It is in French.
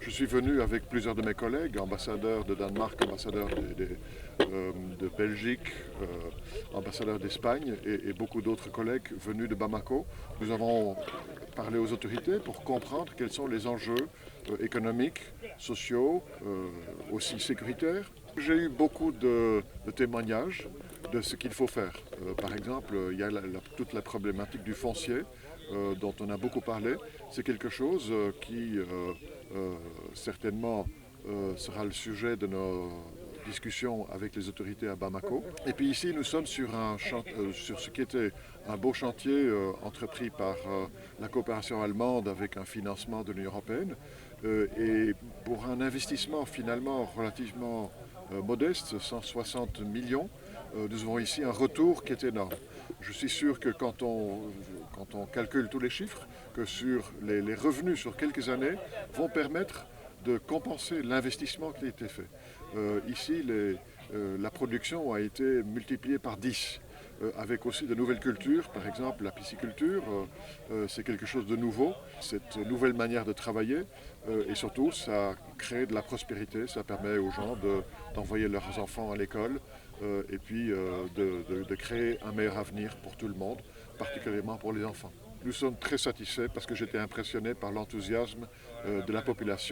Je suis venu avec plusieurs de mes collègues, ambassadeurs de Danemark, ambassadeurs de Belgique, ambassadeurs d'Espagne et beaucoup d'autres collègues venus de Bamako. Nous avons parlé aux autorités pour comprendre quels sont les enjeux économiques, sociaux, aussi sécuritaires. J'ai eu beaucoup de témoignages de ce qu'il faut faire. Par exemple, il y a toute la problématique du foncier dont on a beaucoup parlé. C'est quelque chose qui certainement sera le sujet de nos discussions avec les autorités à Bamako. Et puis ici, nous sommes sur ce qui était un beau chantier entrepris par la coopération allemande avec un financement de l'Union européenne. Et pour un investissement finalement relativement modeste, 160 millions, nous avons ici un retour qui est énorme. Je suis sûr que quand on calcule tous les chiffres, que les revenus sur quelques années vont permettre de compenser l'investissement qui a été fait. Ici, la production a été multipliée par 10, avec aussi de nouvelles cultures, par exemple la pisciculture, c'est quelque chose de nouveau, cette nouvelle manière de travailler, et surtout ça crée de la prospérité, ça permet aux gens d'envoyer leurs enfants à l'école, et puis de créer un meilleur avenir pour tout le monde, particulièrement pour les enfants. Nous sommes très satisfaits parce que j'étais impressionné par l'enthousiasme de la population.